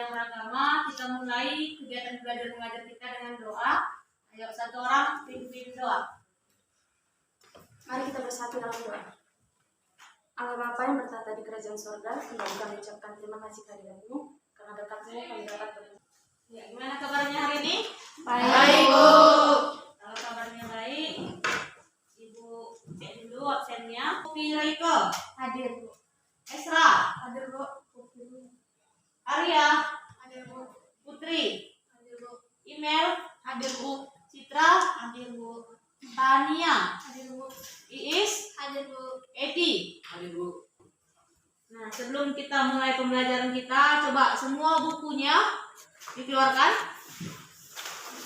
yang beragama, kita mulai kegiatan belajar mengajar kita dengan doa. Ayo satu orang pimpin doa. Mari kita bersatu dalam doa. Allah Bapa yang bertata di kerajaan surga, kembali kami ucapkan terima kasih kehadiran-Mu, karena berkat-Mu kami dapat berdoa. Ya, gimana kabarnya hari ini? Baik, Bu. Kalau kabarnya baik, Ibu cek dulu absennya. Raiko Hadir, Bu. Esra Hadir, Bu. Arya Hadir, Bu. Putri Hadir, Bu. Email Hadir, Bu. Citra Hadir, Bu. Tania Hadir, Bu. Iis Hadir, Bu. Edi. Hadir, Bu. Nah, sebelum kita mulai pembelajaran kita, coba semua bukunya dikeluarkan.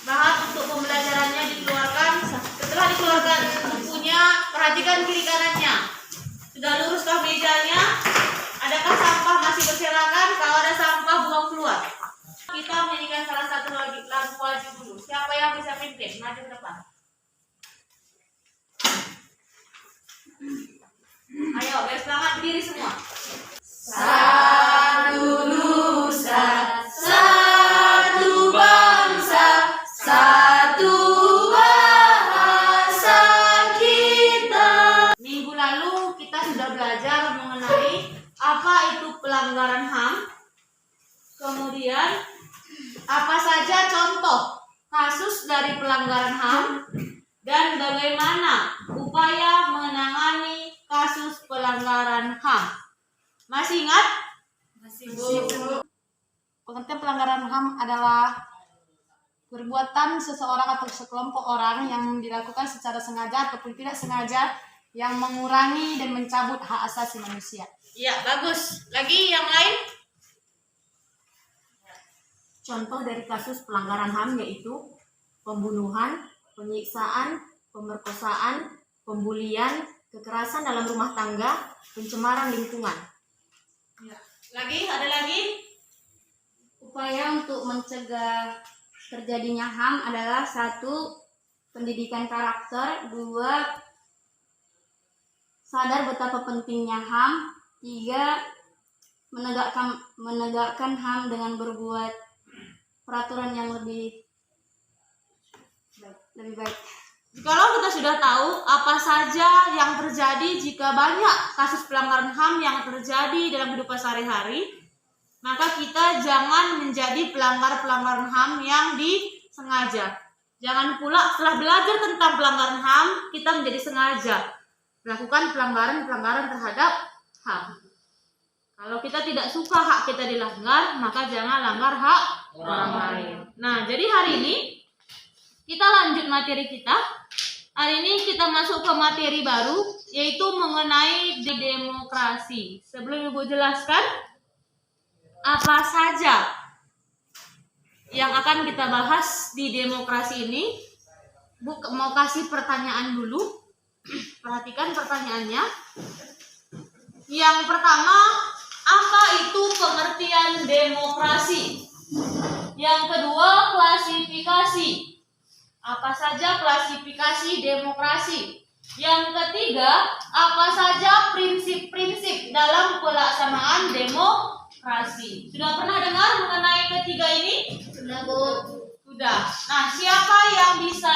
Bahan untuk pembelajarannya dikeluarkan. Setelah dikeluarkan bukunya, perhatikan kiri kanannya. Sudah luruskah mejanya? Adakah sampah masih berserakan? Kalau ada sampah, buang keluar. Kita menyanyikan salah satu lagu wajib dulu. Siapa yang bisa pimpin? Maju ke depan. Ayo, bersemangat berdiri semua. Satu nusa, satu bangsa, satu bahasa kita. Minggu lalu kita sudah belajar mengenai apa itu pelanggaran HAM. Kemudian apa saja contoh kasus dari pelanggaran HAM dan bagaimana upaya menangani kasus pelanggaran HAM. Masih ingat? Masih, Bu. Pengertian pelanggaran HAM adalah perbuatan seseorang atau sekelompok orang yang dilakukan secara sengaja ataupun tidak sengaja yang mengurangi dan mencabut hak asasi manusia. Ya, bagus. Lagi yang lain? Contoh dari kasus pelanggaran HAM yaitu pembunuhan, penyiksaan, pemerkosaan, pembulian, kekerasan dalam rumah tangga, pencemaran lingkungan. Ya. Lagi? Ada lagi? Upaya untuk mencegah terjadinya HAM adalah 1. Pendidikan karakter, 2. Sadar betapa pentingnya HAM, 3. Menegakkan HAM dengan berbuat peraturan yang lebih baik. Kalau kita sudah tahu apa saja yang terjadi jika banyak kasus pelanggaran HAM yang terjadi dalam kehidupan sehari-hari, maka kita jangan menjadi pelanggar-pelanggaran HAM yang disengaja. Jangan pula setelah belajar tentang pelanggaran HAM, kita menjadi sengaja melakukan pelanggaran-pelanggaran terhadap HAM. Kalau kita tidak suka hak kita dilanggar, maka jangan langgar hak orang lain. Nah, jadi hari ini kita lanjut materi kita. Hari ini kita masuk ke materi baru, yaitu mengenai demokrasi. Sebelum Ibu jelaskan apa saja yang akan kita bahas di demokrasi ini, Bu mau kasih pertanyaan dulu. Perhatikan pertanyaannya. Yang pertama, apa itu pengertian demokrasi? Yang kedua, klasifikasi. Apa saja klasifikasi demokrasi? Yang ketiga, apa saja prinsip-prinsip dalam pelaksanaan demokrasi? Sudah pernah dengar mengenai ketiga ini? Sudah, Bu. Sudah. Nah, siapa yang bisa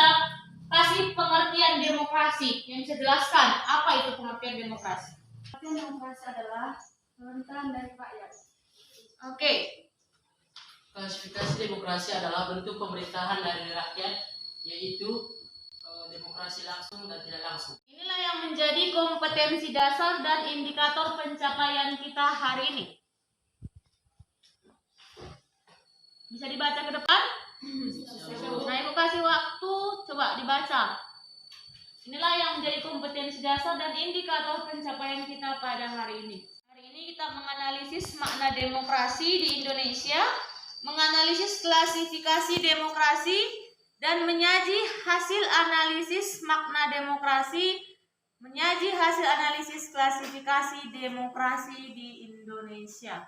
kasih pengertian demokrasi? Yang bisa jelaskan apa itu pengertian demokrasi? Pengertian demokrasi adalah pemerintahan dari rakyat. Oke. Klasifikasi demokrasi adalah bentuk pemerintahan dari rakyat, yaitu demokrasi langsung dan tidak langsung. Inilah yang menjadi kompetensi dasar dan indikator pencapaian kita hari ini. Bisa dibaca ke depan? Nah, Ibu kasih waktu, coba dibaca. Inilah yang menjadi kompetensi dasar dan indikator pencapaian kita pada hari ini. Hari ini kita menganalisis makna demokrasi di Indonesia, menganalisis klasifikasi demokrasi, dan menyaji hasil analisis makna demokrasi, menyaji hasil analisis klasifikasi demokrasi di Indonesia.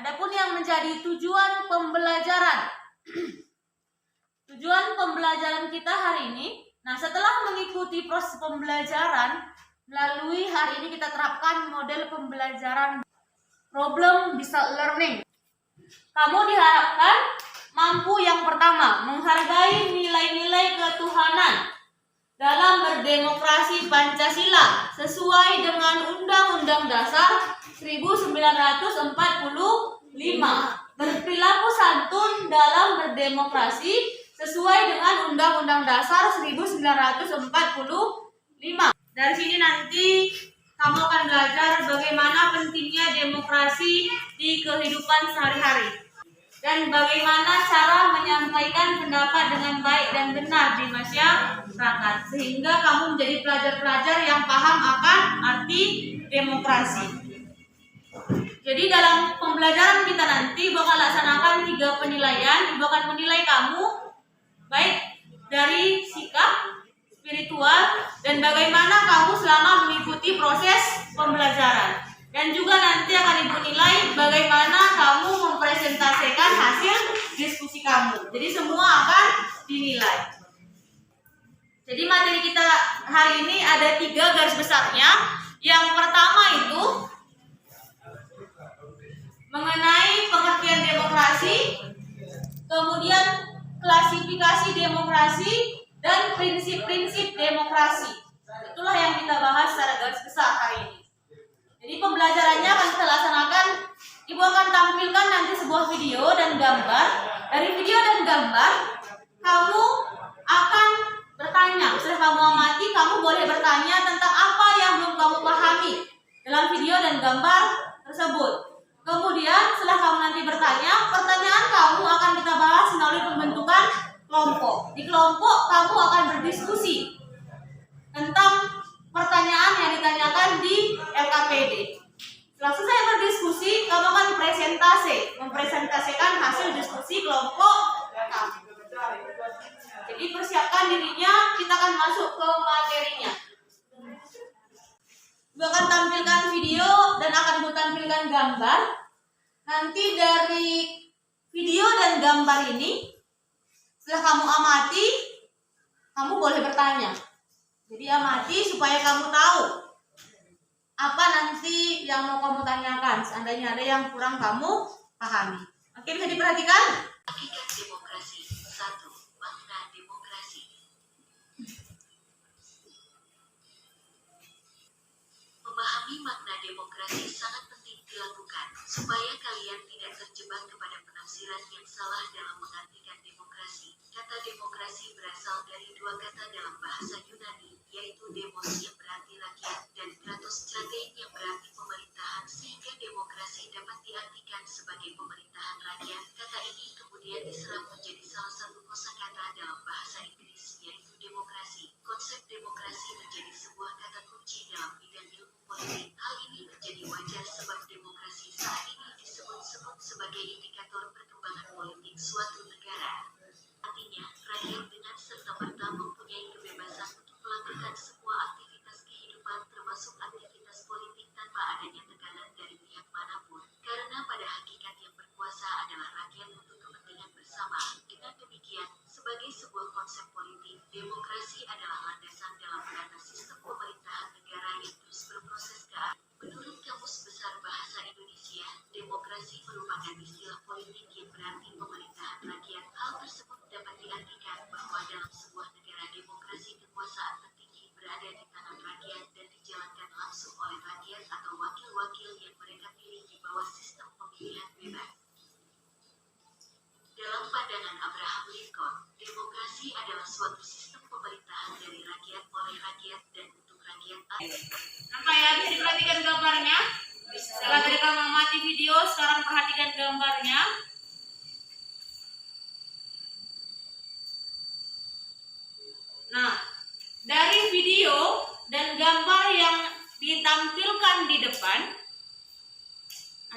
Adapun yang menjadi tujuan pembelajaran. Tujuan pembelajaran kita hari ini, nah setelah mengikuti proses pembelajaran, melalui hari ini kita terapkan model pembelajaran problem based learning. Kamu diharapkan mampu yang pertama, menghargai nilai-nilai ketuhanan dalam berdemokrasi Pancasila sesuai dengan Undang-Undang Dasar 1945. Berperilaku santun dalam berdemokrasi sesuai dengan Undang-Undang Dasar 1945. Dari sini nanti kamu akan belajar bagaimana pentingnya demokrasi di kehidupan sehari-hari dan bagaimana cara menyampaikan pendapat dengan baik dan benar di masyarakat sehingga kamu menjadi pelajar-pelajar yang paham akan arti demokrasi. Jadi dalam pembelajaran kita nanti bakal laksanakan 3 penilaian, bakal menilai kamu baik dari sikap, spiritual, dan bagaimana kamu selama mengikuti proses pembelajaran. Dan juga nanti akan Ibu nilai bagaimana kamu mempresentasikan hasil diskusi kamu. Jadi semua akan dinilai. Jadi materi kita hari ini ada 3 garis besarnya. Yang pertama itu mengenai pengertian demokrasi, kemudian klasifikasi demokrasi, dan prinsip-prinsip demokrasi. Itulah yang kita bahas secara garis besar hari ini. Jadi pembelajarannya akan kita laksanakan, Ibu akan tampilkan nanti sebuah video dan gambar. Dari video dan gambar, kamu akan bertanya. Setelah kamu amati, kamu boleh bertanya tentang apa yang belum kamu pahami dalam video dan gambar tersebut. Kemudian setelah kamu nanti bertanya, pertanyaan kamu akan kita bahas melalui pembentukan kelompok. Di kelompok kamu akan berdiskusi tentang pertanyaan yang ditanyakan di LKPD. Setelah selesai berdiskusi, kamu akan mempresentasikan hasil diskusi kelompok kamu. Jadi persiapkan dirinya, kita akan masuk ke materinya. Ibu akan tampilkan video dan akan Ibu tampilkan gambar. Nanti dari video dan gambar ini, setelah kamu amati, kamu boleh bertanya. Jadi amati supaya kamu tahu apa nanti yang mau kamu tanyakan. Seandainya ada yang kurang kamu pahami. Oke, bisa diperhatikan? Hakikat demokrasi. 1. Makna demokrasi. Memahami makna demokrasi sangat penting dilakukan supaya kalian tidak terjebak kepada penafsiran yang salah dalam mengartikan demokrasi. Kata demokrasi berasal dari 2 kata dalam bahasa Yunani, yaitu demos yang berarti rakyat dan kratos stratein yang berarti pemerintahan, sehingga demokrasi dapat diartikan sebagai pemerintahan rakyat. Kata ini kemudian diserap menjadi salah satu kosakata dalam bahasa Inggris, yaitu demokrasi. Konsep demokrasi menjadi sebuah kata kunci dalam bidang ilmu politik. Hal ini menjadi wajar sebab demokrasi saat ini disebut-sebut sebagai indikator perkembangan politik suatu negara. Artinya, rakyat dengan serta-merta mempunyai kebebasan untuk melakukan semua aktivitas kehidupan termasuk aktivitas politik tanpa adanya tekanan dari pihak manapun. Karena pada hakikat yang berkuasa adalah rakyat untuk kepentingan bersama. Dengan demikian, sebagai sebuah konsep politik, demokrasi adalah landasan dalam menata sistem pemerintahan negara yang terus berproses ke arah. Menurut Kamus Besar Bahasa Indonesia, demokrasi merupakan istilah politik yang berarti pemerintahan rakyat. Hal tersebut dapat diartikan bahwa dalam sebuah negara demokrasi kekuasaan tertinggi berada di tangan rakyat dan dijalankan langsung oleh rakyat atau wakil-wakil yang mereka pilih di bawah sistem pemilihan bebas. Dalam pandangan Abraham Lincoln, demokrasi adalah suatu sistem pemerintahan dari rakyat, oleh rakyat, dan untuk rakyat. Nampak ya, bisa diperhatikan gambarnya. Setelah tadi kamu amati video, sekarang perhatikan gambarnya. Nah, dari video dan gambar yang ditampilkan di depan,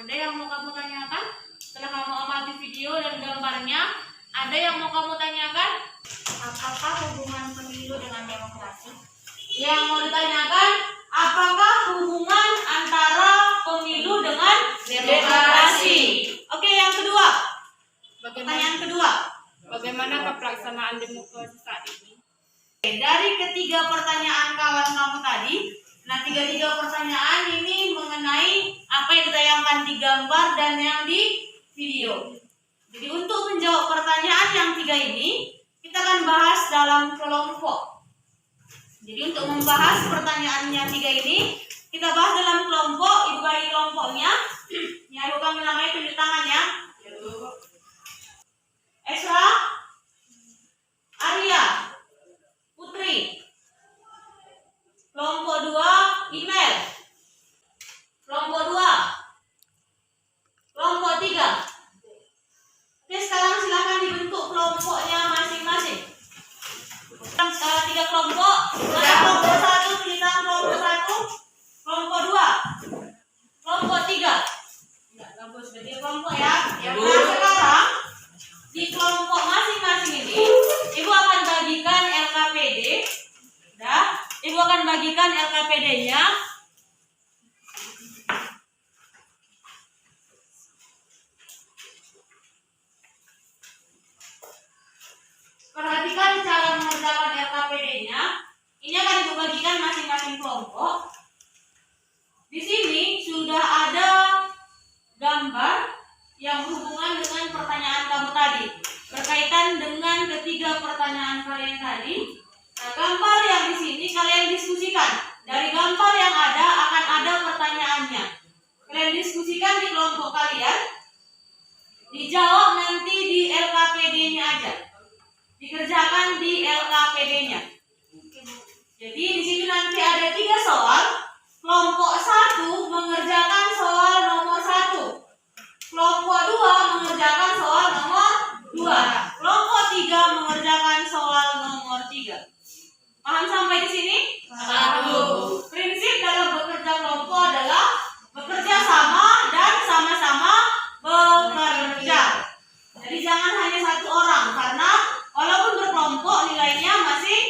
ada yang mau kamu tanyakan? Setelah kamu amati video dan gambarnya, ada yang mau kamu tanyakan? Apakah hubungan pemilu dengan demokrasi? Yang mau ditanyakan, apakah hubungan antara pemilu dengan demokrasi? Oke, yang kedua. Pertanyaan kedua. Bagaimanakah pelaksanaan demokrasi saat ini? Dari ketiga pertanyaan kawan kamu tadi, nah tiga pertanyaan ini mengenai apa yang ditayangkan di gambar dan yang di video. Jadi untuk menjawab pertanyaan yang 3 ini, kita akan bahas dalam kelompok. Jadi untuk membahas pertanyaan yang 3 ini, kita bahas dalam kelompok. Ibu bagi kelompoknya. Ya, ibu panggil namanya, tunjuk tangan ya. Esra, Arya, Putri. Kelompok 2, email. Kelompok 2. Kelompok 3. Oke, sekarang silakan dibentuk kelompoknya masing-masing. 3 kelompok. Kelompok 1, tulisan kelompok 1. Kelompok 2. Kelompok 3. Ya, bagus. Berarti kelompok ya. Nah, sekarang di kelompok masing-masing ini, Ibu akan bagikan LKPD. Udah, Ibu akan bagikan LKPD-nya. Perhatikan cara mengerjakan LKPD-nya. Ini akan Ibu bagikan masing-masing kelompok. Di sini sudah ada gambar yang berhubungan dengan pertanyaan kamu tadi, berkaitan dengan ketiga pertanyaan kalian tadi. Nah, gambar yang di sini kalian diskusikan. Dari gambar yang ada akan ada pertanyaannya. Kalian diskusikan di kelompok kalian. Dijawab nanti di LKPD-nya aja. Dikerjakan di LKPD-nya. Jadi di sini nanti ada 3 soal. Kelompok 1 mengerjakan soal nomor 1. Kelompok 2 mengerjakan soal nomor 2. Kelompok 3 mengerjakan soal nomor 3. Paham sampai di sini? Paham. Prinsip dalam bekerja kelompok adalah bekerja sama dan sama-sama bekerja. Jadi jangan hanya satu orang, karena walaupun berkelompok nilainya masih.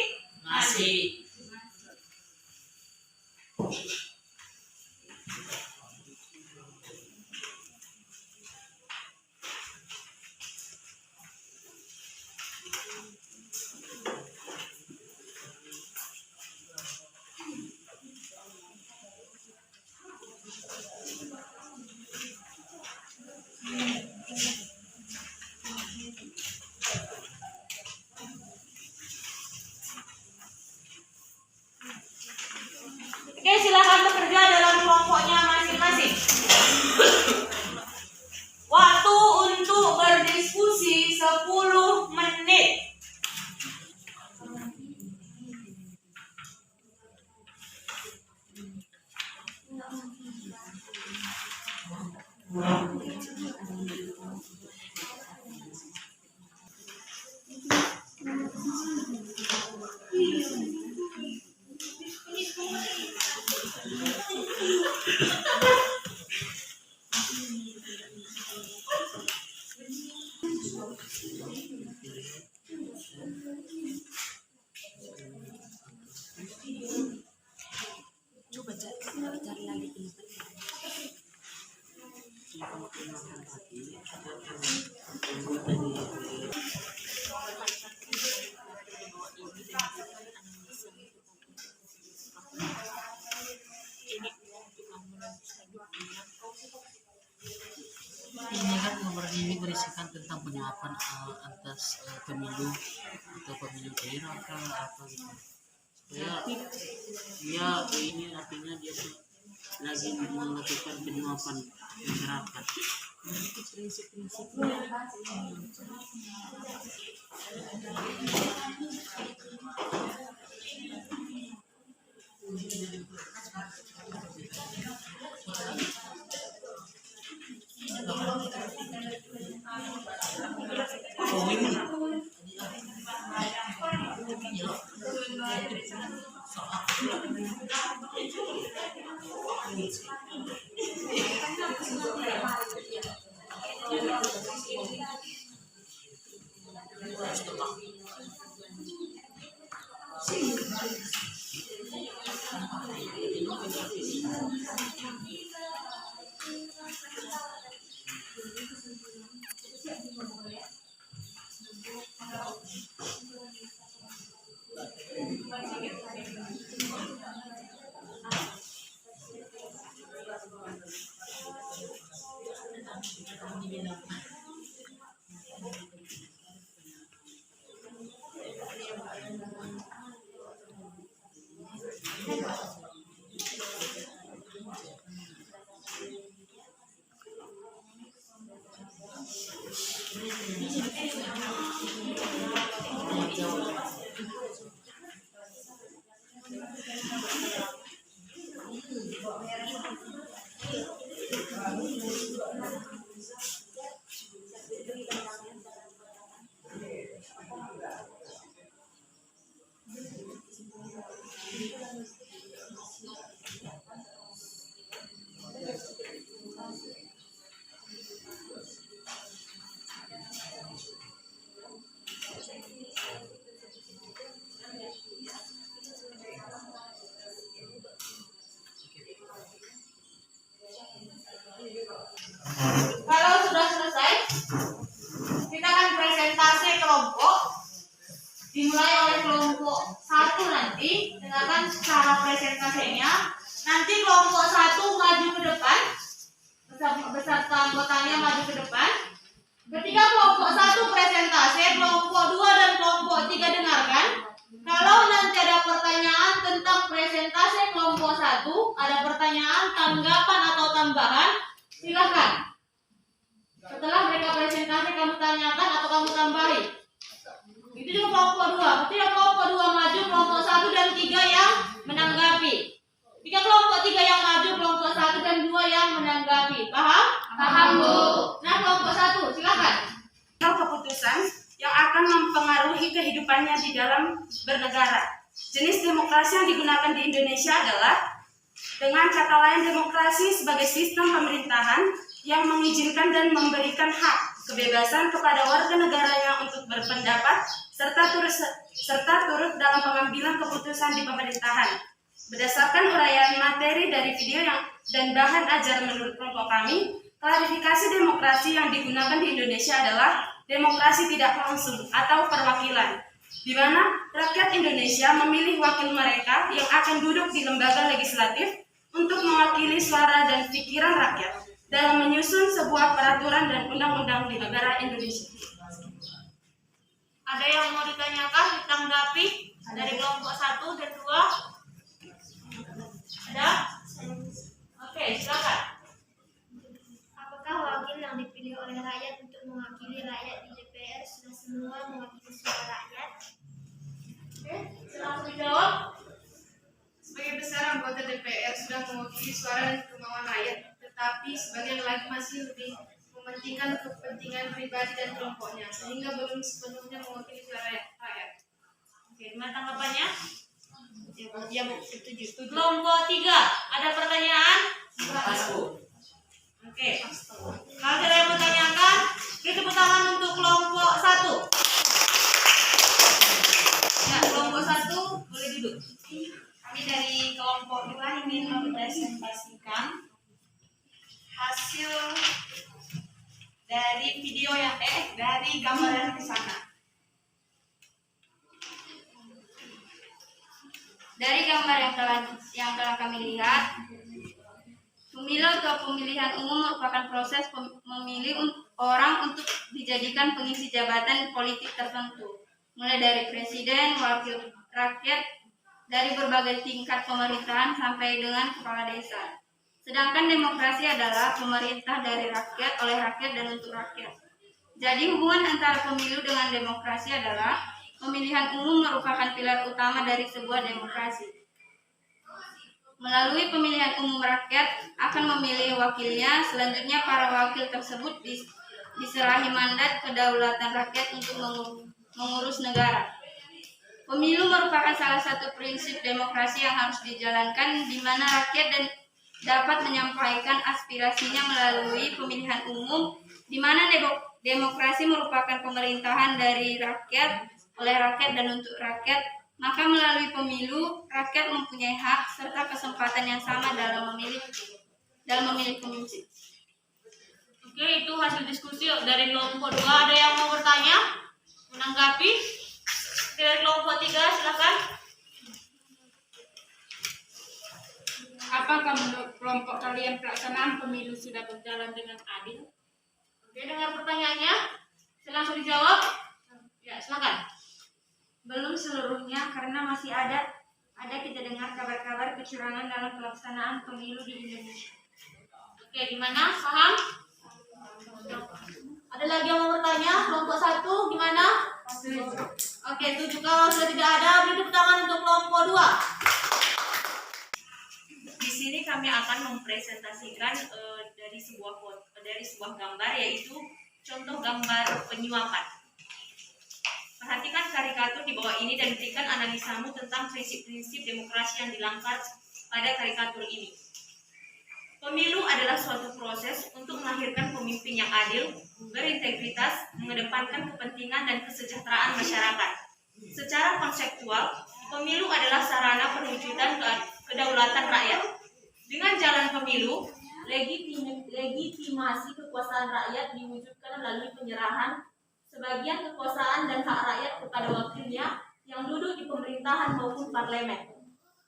Oke, silakan bekerja dalam kelompoknya masing-masing. Waktu untuk berdiskusi 10 menit. Ini kan nomor ini berisikan tentang penyampaian atas pemilu atau pemilu daerah apa gitu. Supaya dia ini artinya dia tuh lagi melakukan penyuapan masyarakat. Kalau sudah selesai, kita akan presentasi kelompok. Dimulai oleh kelompok 1 nanti, dengarkan cara presentasinya. Nanti kelompok 1 maju ke depan, beserta anggotanya maju ke depan. Ketika kelompok 1 presentasi, kelompok 2 dan kelompok 3 dengarkan. Kalau nanti ada pertanyaan tentang presentasi kelompok 1, ada pertanyaan, tanggapan atau tambahan, silakan. Setelah mereka presentasi kamu tanyakan atau kamu tambahi. Itu juga kelompok 2. Ketika kelompok 2 maju, kelompok 1 dan 3 yang menanggapi. Ketika kelompok 3 yang maju, kelompok 1 dan 2 yang menanggapi. Paham? Paham, Bu. Nah, kelompok 1 silakan. Keputusan yang akan mempengaruhi kehidupannya di dalam bernegara. Jenis demokrasi yang digunakan di Indonesia adalah dengan kata lain demokrasi sebagai sistem pemerintahan yang mengizinkan dan memberikan hak kebebasan kepada warga negaranya untuk berpendapat serta turut dalam pengambilan keputusan di pemerintahan. Berdasarkan uraian materi dari video dan bahan ajar menurut kelompok kami, klarifikasi demokrasi yang digunakan di Indonesia adalah demokrasi tidak langsung atau perwakilan, di mana rakyat Indonesia memilih wakil mereka yang akan duduk di lembaga legislatif untuk mewakili suara dan pikiran rakyat dalam menyusun sebuah peraturan dan undang-undang di negara Indonesia. Ada yang mau ditanyakan, ditanggapi dari kelompok 1 dan 2? Ada? Oke, silakan. Apakah wakil yang dipilih oleh rakyat untuk mewakili rakyat di DPR sudah semua mewakili suara rakyat? Oke, langsung dijawab. Sebagian besar anggota DPR sudah mewakili suara dan kemauan rakyat, tetapi sebagian lagi masih lebih mementingkan kepentingan pribadi dan kelompoknya, sehingga belum sepenuhnya mewakili suara rakyat. Oke, gimana tanggapannya? Ya, Bu, setuju. Kelompok 3, ada pertanyaan? Oke. Kalau ada yang mau tanyakan, beri tepuk tangan untuk kelompok 1. Ya, kelompok 1 boleh duduk. Kami dari kelompok 2 ingin mempresentasikan hasil dari video dari gambar yang di sana. Dari gambar yang telah kami lihat, pemilu atau pemilihan umum merupakan proses memilih orang untuk dijadikan pengisi jabatan politik tertentu, mulai dari presiden, wakil rakyat, dari berbagai tingkat pemerintahan sampai dengan kepala desa. Sedangkan demokrasi adalah pemerintah dari rakyat, oleh rakyat, dan untuk rakyat. Jadi hubungan antara pemilu dengan demokrasi adalah pemilihan umum merupakan pilar utama dari sebuah demokrasi. Melalui pemilihan umum, rakyat akan memilih wakilnya. Selanjutnya para wakil tersebut diserahi mandat kedaulatan rakyat untuk mengurus negara. Pemilu merupakan salah satu prinsip demokrasi yang harus dijalankan, di mana rakyat dapat menyampaikan aspirasinya melalui pemilihan umum, di mana demokrasi merupakan pemerintahan dari rakyat, oleh rakyat, dan untuk rakyat. Maka melalui pemilu, rakyat mempunyai hak serta kesempatan yang sama dalam memilih pemimpin. Oke, itu hasil diskusi dari kelompok 2. Ada yang mau bertanya? Menanggapi? Dari kelompok 3, silakan. Apakah menurut kelompok kalian pelaksanaan pemilu sudah berjalan dengan adil? Oke, dengar pertanyaannya. Langsung dijawab. Ya, silakan. Belum seluruhnya, karena masih ada kita dengar kabar-kabar kecurangan dalam pelaksanaan pemilu di Indonesia. Oke, gimana? Paham? Ada lagi yang mau bertanya? Kelompok 1? Oke, setuju. Kalau sudah tidak ada, beri tepuk tangan untuk kelompok 2. Di sini kami akan mempresentasikan dari sebuah gambar, yaitu contoh gambar penyuapan. Perhatikan karikatur di bawah ini dan berikan analisamu tentang prinsip-prinsip demokrasi yang dilanggar pada karikatur ini. Pemilu adalah suatu proses untuk melahirkan pemimpin yang adil, berintegritas, mengedepankan kepentingan dan kesejahteraan masyarakat. Secara konseptual, pemilu adalah sarana perwujudan kedaulatan rakyat. Dengan jalan pemilu, legitimasi kekuasaan rakyat diwujudkan melalui penyerahan sebagian kekuasaan dan hak rakyat kepada wakilnya yang duduk di pemerintahan maupun parlemen.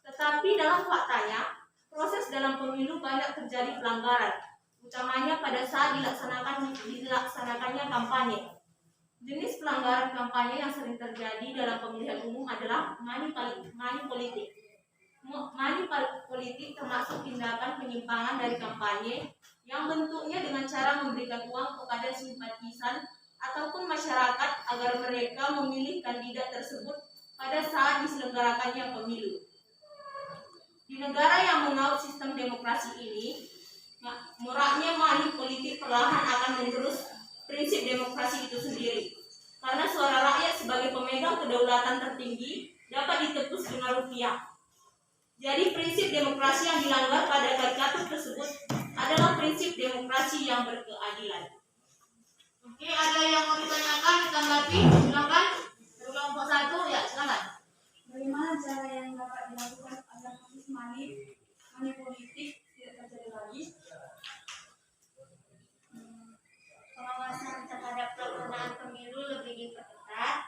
Tetapi dalam faktanya, proses dalam pemilu banyak terjadi pelanggaran, utamanya pada saat dilaksanakannya kampanye. Jenis pelanggaran kampanye yang sering terjadi dalam pemilihan umum adalah money politik. Money politik termasuk tindakan penyimpangan dari kampanye yang bentuknya dengan cara memberikan uang kepada simpatisan ataupun masyarakat agar mereka memilih kandidat tersebut pada saat diselenggarakannya pemilu. Di negara yang menganut sistem demokrasi ini, muraknya money politik perlahan akan mengerus prinsip demokrasi itu sendiri. Karena suara rakyat sebagai pemegang kedaulatan tertinggi dapat ditebus dengan rupiah. Jadi prinsip demokrasi yang dilanggar pada karikatur tersebut adalah prinsip demokrasi yang berkeadilan. Oke, ada yang mau ditanyakan, ditanggapi? Silakan. Kelompok 1, ya silakan. Bagaimana cara yang dapat dilakukan agar kasus money politik tidak terjadi lagi? Pengawasan terhadap pelaksanaan pemilu lebih diperketat,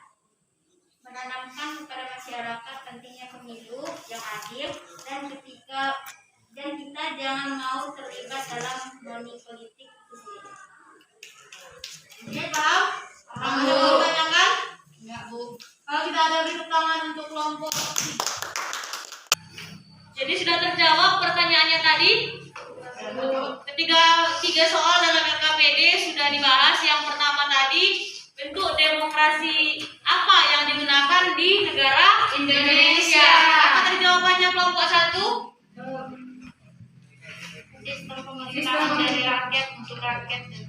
menanamkan kepada masyarakat pentingnya pemilu yang adil, dan kita jangan mau terlibat dalam money politik itu sendiri. Oke, paham? Paham? Ada yang mau ditanyakan? Ya, Bu. Kalau tidak ada, beri tepuk tangan untuk kelompok. Jadi sudah terjawab pertanyaannya tadi. Tiga soal dalam LKPD sudah dibahas. Yang pertama tadi, bentuk demokrasi apa yang digunakan di negara Indonesia? Apa tadi jawabannya kelompok 1? Sistem pemerintahan dari rakyat untuk rakyat dan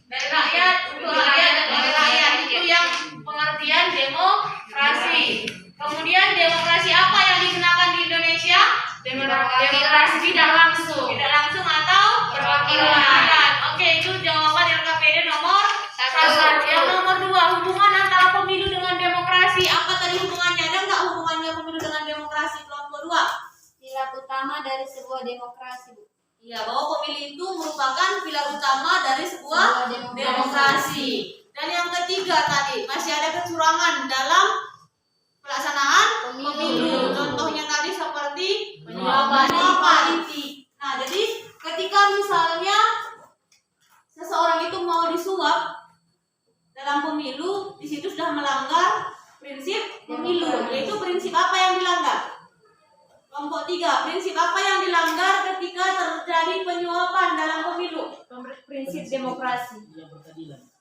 Dari rakyat untuk rakyat dan oleh rakyat. Itu yang pengertian demokrasi. Kemudian demokrasi apa yang digunakan di Indonesia? Demokrasi tidak langsung. Tidak langsung atau perwakilan. Oke, itu jawaban LKPD nomor 1. Yang nomor 2, hubungan antara pemilu dengan demokrasi. Apa tadi hubungannya? Ada nggak hubungannya pemilu dengan demokrasi kelompok 2? pilar utama dari sebuah demokrasi, Bu. Iya, bahwa pemilu itu merupakan pilar utama dari sebuah demokrasi. Dan yang ketiga tadi, masih ada kecurangan dalam pelaksanaan pemilu. Contohnya tadi seperti penyuapan politik. Nah, jadi ketika misalnya seseorang itu mau disuap dalam pemilu, di situ sudah melanggar prinsip pemilu. Yaitu prinsip apa yang dilanggar? Kelompok 3, prinsip apa yang dilanggar ketika terjadi penyuapan dalam pemilu? Prinsip demokrasi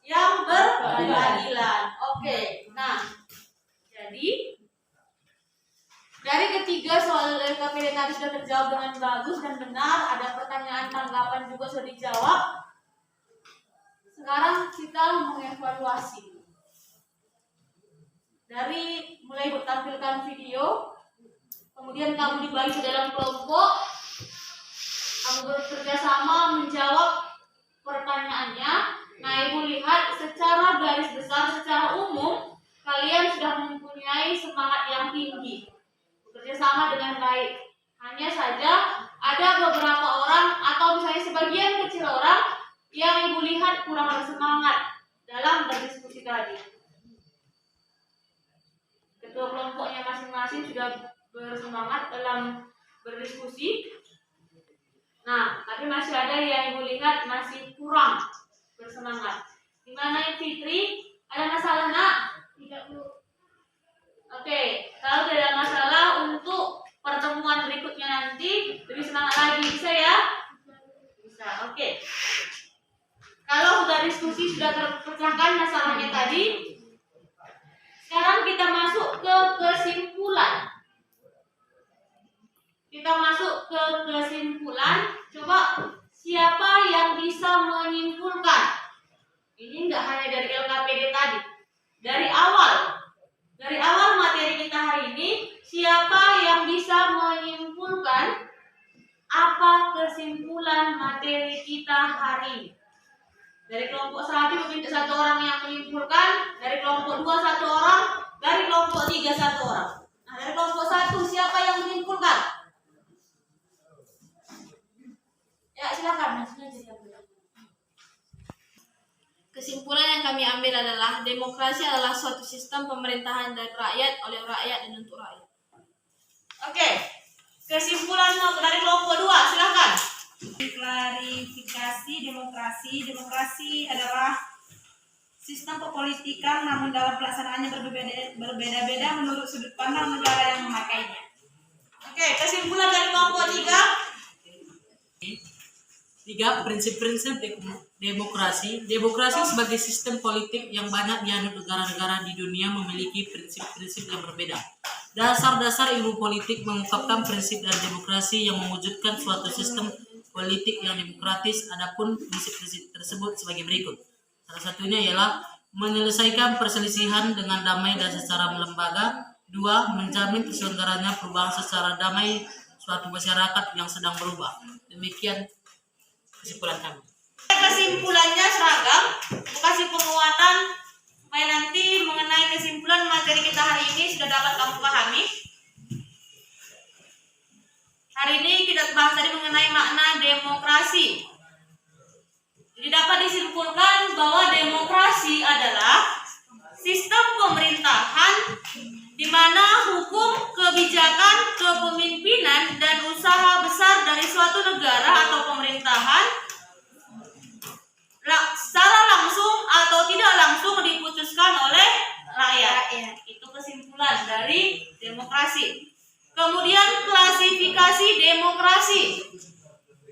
yang berkeadilan. Oke, nah jadi dari ketiga soal LKPD tadi sudah terjawab dengan bagus dan benar. Ada pertanyaan tanggapan juga sudah dijawab. Sekarang kita mengevaluasi dari mulai tampilkan video, kemudian kamu dibagi ke dalam kelompok, kamu bekerja sama menjawab pertanyaannya. Nah, Ibu lihat secara garis besar, secara umum kalian sudah mempunyai semangat yang tinggi, bekerja sama dengan baik. Hanya saja ada beberapa orang atau misalnya sebagian kecil orang yang Ibu lihat kurang bersemangat dalam berdiskusi tadi. Ketua kelompoknya masing-masing sudah bersemangat dalam berdiskusi. Nah, tapi masih ada yang Ibu lihat masih kurang bersemangat. Gimana Fitri? Ada masalah nak? Tidak, Bu. Oke, kalau tidak ada masalah untuk pertemuan berikutnya nanti lebih semangat lagi, bisa ya? Bisa, oke. Kalau sudah diskusi, sudah terpecahkan masalahnya tadi, kesimpulan. Coba siapa yang bisa menyimpulkan? Ini nggak hanya dari LKPD tadi, dari awal materi kita hari ini, siapa yang bisa menyimpulkan apa kesimpulan materi kita hari ini? Dari kelompok 1 meminta 1 orang yang menyimpulkan, dari kelompok 2 1 orang, dari kelompok 3 1 orang. Nah, dari kelompok 1 siapa yang menyimpulkan? Ya, silakan. Kesimpulan yang kami ambil adalah demokrasi adalah suatu sistem pemerintahan dari rakyat, oleh rakyat, dan untuk rakyat. Oke. Kesimpulan dari kelompok 2, silakan. Klarifikasi demokrasi adalah sistem perpolitikan, namun dalam pelaksanaannya berbeda-beda menurut sudut pandang negara yang memakainya. Oke, kesimpulan dari kelompok 3. 3. Prinsip-prinsip demokrasi. Demokrasi sebagai sistem politik yang banyak dianut negara-negara di dunia memiliki prinsip-prinsip yang berbeda. Dasar-dasar ilmu politik mengungkapkan prinsip dan demokrasi yang mewujudkan suatu sistem politik yang demokratis. Adapun prinsip-prinsip tersebut sebagai berikut. Salah satunya ialah menyelesaikan perselisihan dengan damai dan secara lembaga. 2. Menjamin terselenggaranya perubahan secara damai suatu masyarakat yang sedang berubah. Demikian kesimpulan kami. Kesimpulannya seragam, kasih penguatan supaya nanti mengenai kesimpulan materi kita hari ini sudah dapat kamu pahami. Hari ini kita bahas tadi mengenai makna demokrasi. Jadi dapat disimpulkan bahwa demokrasi adalah sistem pemerintahan di mana hukum, kebijakan, kepemimpinan, dan usaha besar dari suatu negara atau pemerintahan secara langsung atau tidak langsung diputuskan oleh rakyat. Itu kesimpulan dari demokrasi. Kemudian klasifikasi demokrasi.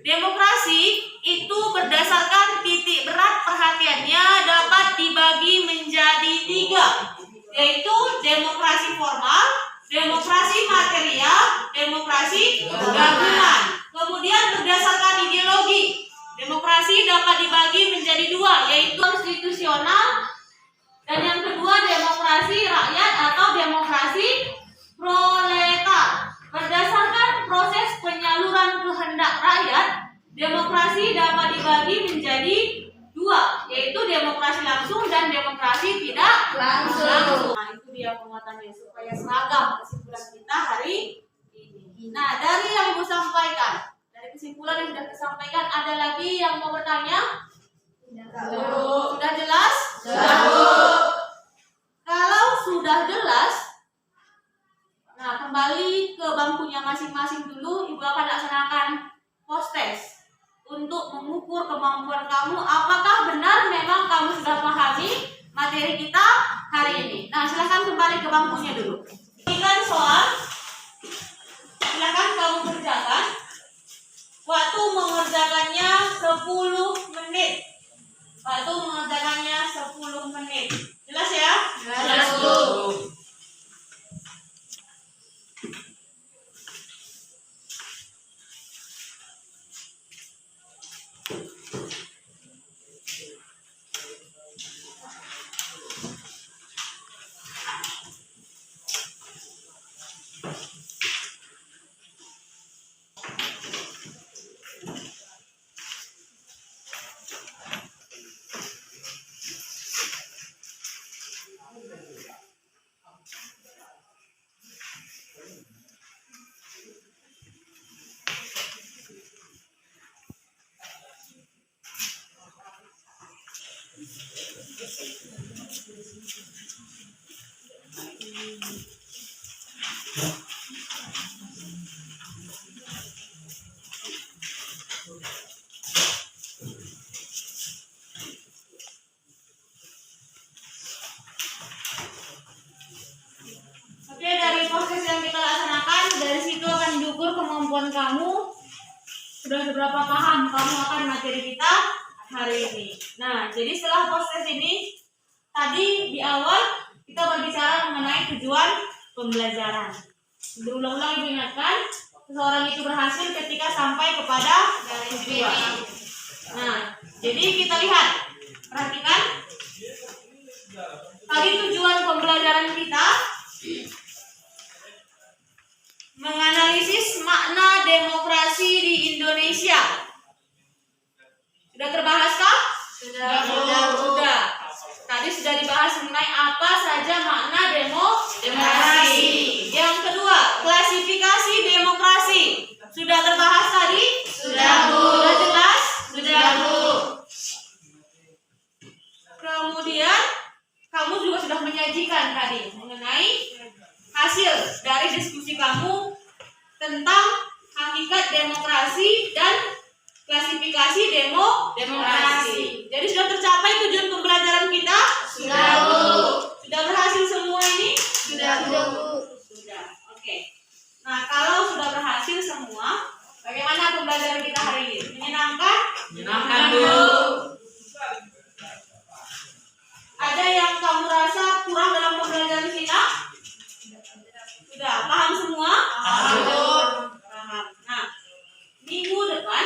Demokrasi itu berdasarkan titik berat perhatiannya dapat dibagi menjadi 3, yaitu demokrasi formal, demokrasi material, demokrasi gabungan. Kemudian berdasarkan ideologi, demokrasi dapat dibagi menjadi 2, yaitu konstitusional dan yang kedua demokrasi rakyat atau demokrasi proletar. Berdasarkan proses penyaluran kehendak rakyat, demokrasi dapat dibagi menjadi 2, yaitu demokrasi langsung dan demokrasi tidak langsung. Nah, itu dia penguatannya supaya seragam kesimpulan kita hari ini. Nah, dari yang Ibu sampaikan, dari kesimpulan yang sudah disampaikan, ada lagi yang mau bertanya? Sudah jelas? Kalau sudah jelas, nah kembali ke bangkunya masing-masing dulu. Ibu akan laksanakan post test untuk mengukur kemampuan kamu apakah benar memang kamu sudah pahami materi kita hari ini. Nah, silakan kembali ke bangkunya dulu. Berikan soal, silakan kamu kerjakan. Waktu mengerjakannya 10 menit. Waktu mengerjakannya 10 menit. Jelas ya? Jelas, Bu. Oke, dari proses yang kita laksanakan, dari situ akan diukur kemampuan kamu sudah seberapa paham kamu akan materi kita hari ini. Nah, jadi setelah proses ini, tadi di awal kita berbicara mengenai tujuan pembelajaran. Berulang-ulang Ibu ingatkan, seseorang itu berhasil ketika sampai kepada tujuan. Nah, jadi kita lihat, perhatikan. Tadi tujuan pembelajaran kita menganalisis makna demokrasi di Indonesia. Sudah terbahaskah? Sudah. Tadi sudah dibahas mengenai apa saja makna demokrasi. Yang kedua, klasifikasi demokrasi. Sudah terbahas tadi? Sudah, Bu. Sudah jelas? Sudah, Bu. Kemudian kamu juga sudah menyajikan tadi mengenai hasil dari diskusi kamu tentang hakikat demokrasi dan klasifikasi demokrasi. Jadi sudah tercapai tujuan pembelajaran kita? Sudah, Bu. Sudah berhasil semua ini? Sudah, Bu. Sudah. Oke. Nah, kalau sudah berhasil semua, bagaimana pembelajaran kita hari ini? Menyenangkan? Menyenangkan, Bu. Ada yang kamu rasa kurang dalam pembelajaran kita? Sudah, paham semua? Paham. Nah, minggu depan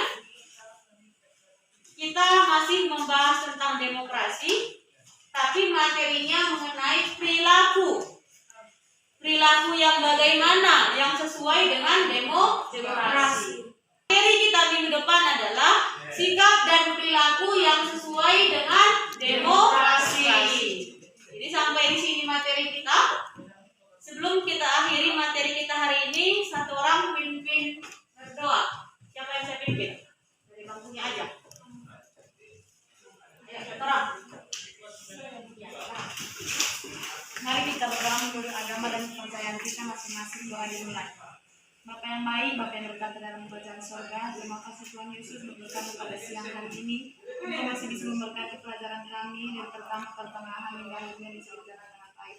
kita masih membahas tentang demokrasi, tapi materinya mengenai perilaku. Perilaku yang bagaimana, yang sesuai dengan demokrasi. Materi kita minggu depan adalah sikap dan perilaku yang sesuai dengan demokrasi. Jadi sampai di sini materi kita. Sebelum kita akhiri materi kita hari ini, satu orang pimpin berdoa. Siapa yang saya pimpin? Dari kampungnya aja. Ya, satu orang. Mari kita berdoa menurut agama dan kepercayaan kita masing-masing. Doa dimulai. Bapa yang baik, Bapa yang berkata dalam kerajaan surga, terima kasih Tuhan Yesus berkati pada siang hari ini. Engkau masih bisa memberkati pelajaran kami dari pertama pertengahan hingga akhirnya bisa berjalan dengan baik.